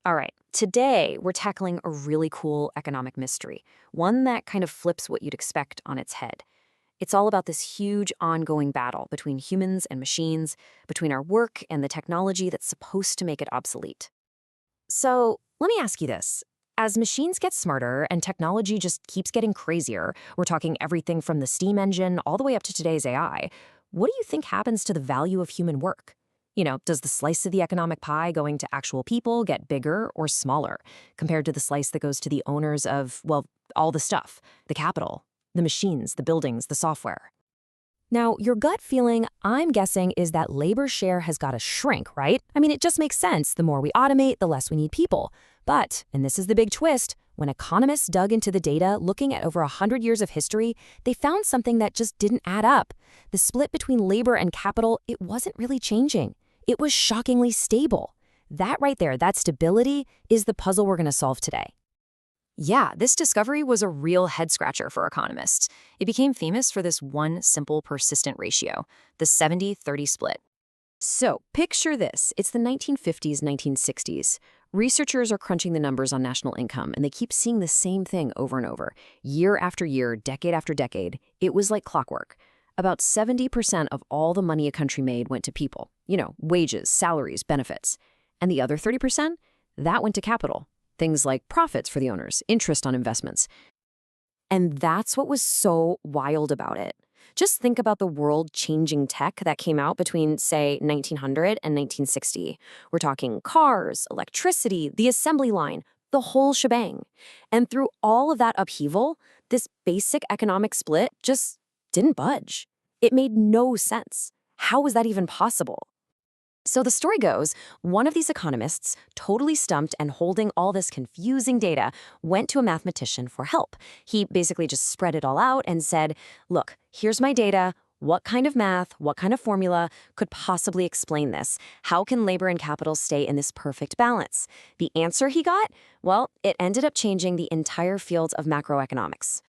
All right, today we're tackling a really cool economic mystery, one that kind of flips what you'd expect on its head. It's all about this huge ongoing battle between humans and machines, between our work and the technology that's supposed to make it obsolete. So, let me ask you this. As machines get smarter and technology just keeps getting crazier, we're talking everything from the steam engine all the way up to today's AI, what do you think happens to the value of human work? Does the slice of the economic pie going to actual people get bigger or smaller compared to the slice that goes to the owners of, well, all the stuff, the capital, the machines, the buildings, the software? Now, your gut feeling, I'm guessing, is that labor share has got to shrink, right? I mean, it just makes sense. The more we automate, the less we need people. But, and this is the big twist, when economists dug into the data looking at over 100 years of history, they found something that just didn't add up. The split between labor and capital, it wasn't really changing. It was shockingly stable. That right there, that stability, is the puzzle we're going to solve today. Yeah, this discovery was a real head-scratcher for economists. It became famous for this one simple persistent ratio, the 70-30 split. So, picture this. It's the 1950s, 1960s. Researchers are crunching the numbers on national income, and they keep seeing the same thing over and over. Year after year, decade after decade, it was like clockwork. About 70% of all the money a country made went to people. Wages, salaries, benefits. And the other 30%? That went to capital. Things like profits for the owners, interest on investments. And that's what was so wild about it. Just think about the world-changing tech that came out between, say, 1900 and 1960. We're talking cars, electricity, the assembly line, the whole shebang. And through all of that upheaval, this basic economic split just didn't budge. It made no sense. How was that even possible? So the story goes, one of these economists, totally stumped and holding all this confusing data, went to a mathematician for help. He basically just spread it all out and said, look, here's my data. What kind of math, what kind of formula could possibly explain this? How can labor and capital stay in this perfect balance? The answer he got? Well, it ended up changing the entire field of macroeconomics.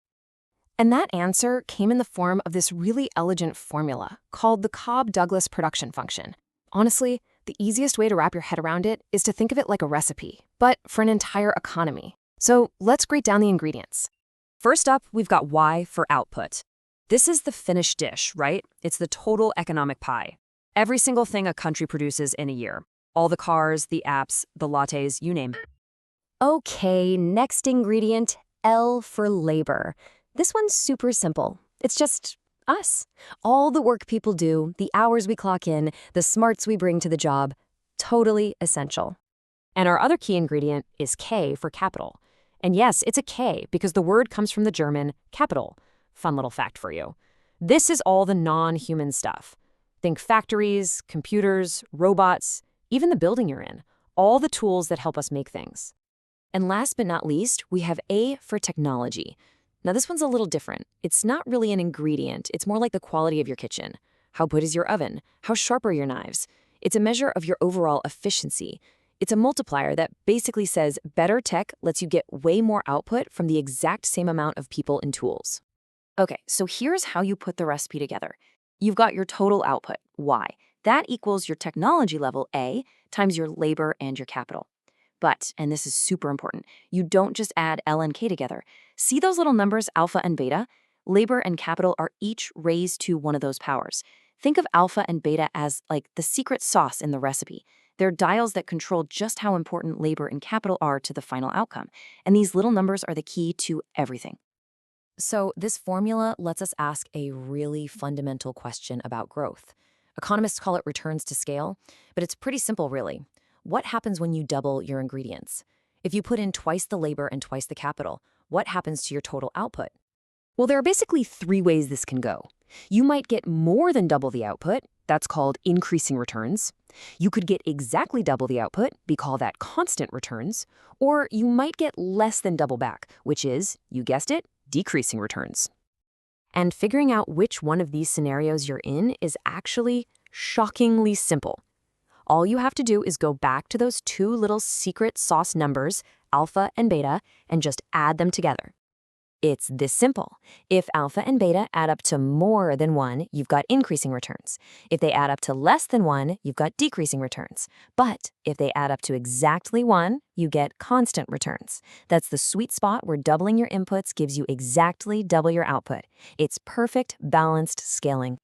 And that answer came in the form of this really elegant formula called the Cobb-Douglas production function. Honestly, the easiest way to wrap your head around it is to think of it like a recipe, but for an entire economy. So let's grade down the ingredients. First up, we've got Y for output. This is the finished dish, right? It's the total economic pie. Every single thing a country produces in a year. All the cars, the apps, the lattes, you name it. Okay, next ingredient, L for labor. This one's super simple. It's just us. All the work people do, the hours we clock in, the smarts we bring to the job, totally essential. And our other key ingredient is K for capital. And yes, it's a K because the word comes from the German capital. Fun little fact for you. This is all the non-human stuff. Think factories, computers, robots, even the building you're in, all the tools that help us make things. And last but not least, we have A for technology. Now, this one's a little different. It's not really an ingredient. It's more like the quality of your kitchen. How good is your oven? How sharp are your knives? It's a measure of your overall efficiency. It's a multiplier that basically says better tech lets you get way more output from the exact same amount of people and tools. Okay, so here's how you put the recipe together. You've got your total output, Y. That equals your technology level, A, times your labor and your capital. But, and this is super important, you don't just add L and K together. See those little numbers, alpha and beta? Labor and capital are each raised to one of those powers. Think of alpha and beta as like the secret sauce in the recipe. They're dials that control just how important labor and capital are to the final outcome. And these little numbers are the key to everything. So this formula lets us ask a really fundamental question about growth. Economists call it returns to scale, but it's pretty simple, really. What happens when you double your ingredients? If you put in twice the labor and twice the capital, what happens to your total output? Well, there are basically three ways this can go. You might get more than double the output. That's called increasing returns. You could get exactly double the output. We call that constant returns. Or you might get less than double back, which is, you guessed it, decreasing returns. And figuring out which one of these scenarios you're in is actually shockingly simple. All you have to do is go back to those two little secret sauce numbers, alpha and beta, and just add them together. It's this simple. If alpha and beta add up to more than 1, you've got increasing returns. If they add up to less than 1, you've got decreasing returns. But if they add up to exactly 1, you get constant returns. That's the sweet spot where doubling your inputs gives you exactly double your output. It's perfect, balanced scaling.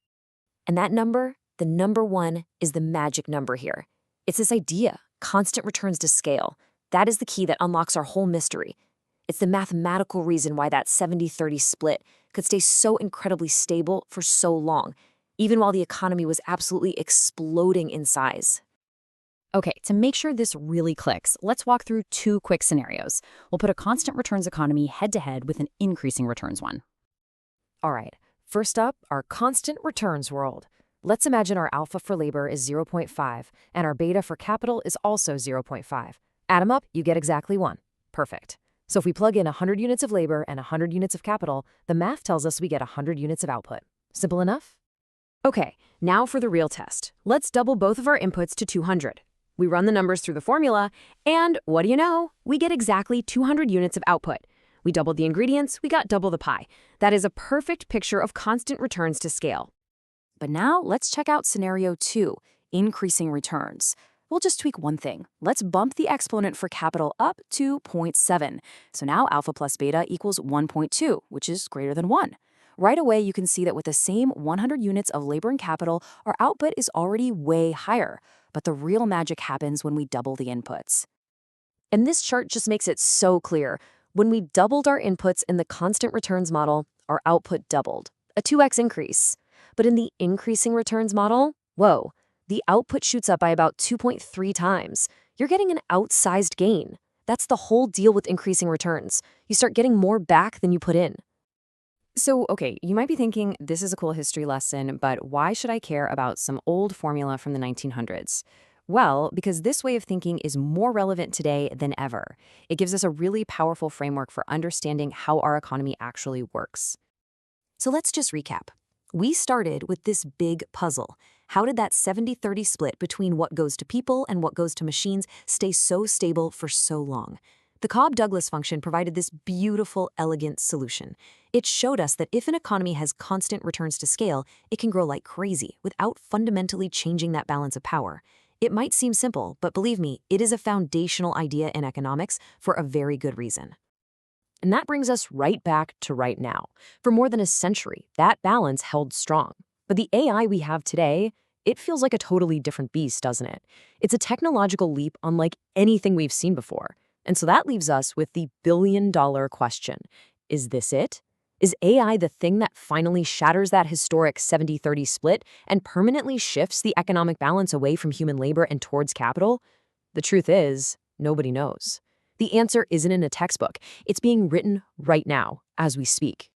And that number, the number 1, is the magic number here. It's this idea, constant returns to scale. That is the key that unlocks our whole mystery. It's the mathematical reason why that 70-30 split could stay so incredibly stable for so long, even while the economy was absolutely exploding in size. Okay, to make sure this really clicks, let's walk through 2 quick scenarios. We'll put a constant returns economy head-to-head with an increasing returns one. All right, first up, our constant returns world. Let's imagine our alpha for labor is 0.5, and our beta for capital is also 0.5. Add them up, you get exactly 1. Perfect. So if we plug in 100 units of labor and 100 units of capital, the math tells us we get 100 units of output. Simple enough? Okay, now for the real test. Let's double both of our inputs to 200. We run the numbers through the formula, and what do you know? We get exactly 200 units of output. We doubled the ingredients, we got double the pie. That is a perfect picture of constant returns to scale. But now let's check out scenario 2, increasing returns. We'll just tweak one thing. Let's bump the exponent for capital up to 0.7. So now alpha plus beta equals 1.2, which is greater than 1. Right away, you can see that with the same 100 units of labor and capital, our output is already way higher. But the real magic happens when we double the inputs. And this chart just makes it so clear. When we doubled our inputs in the constant returns model, our output doubled, a 2x increase. But in the increasing returns model, whoa, the output shoots up by about 2.3 times. You're getting an outsized gain. That's the whole deal with increasing returns. You start getting more back than you put in. So, okay, you might be thinking, this is a cool history lesson, but why should I care about some old formula from the 1900s? Well, because this way of thinking is more relevant today than ever. It gives us a really powerful framework for understanding how our economy actually works. So let's just recap. We started with this big puzzle. How did that 70-30 split between what goes to people and what goes to machines stay so stable for so long? The Cobb-Douglas function provided this beautiful, elegant solution. It showed us that if an economy has constant returns to scale, it can grow like crazy without fundamentally changing that balance of power. It might seem simple, but believe me, it is a foundational idea in economics for a very good reason. And that brings us right back to right now. For more than a century, that balance held strong. But the AI we have today, it feels like a totally different beast, doesn't it? It's a technological leap unlike anything we've seen before. And so that leaves us with the billion-dollar question. Is this it? Is AI the thing that finally shatters that historic 70-30 split and permanently shifts the economic balance away from human labor and towards capital? The truth is, nobody knows. The answer isn't in a textbook. It's being written right now, as we speak.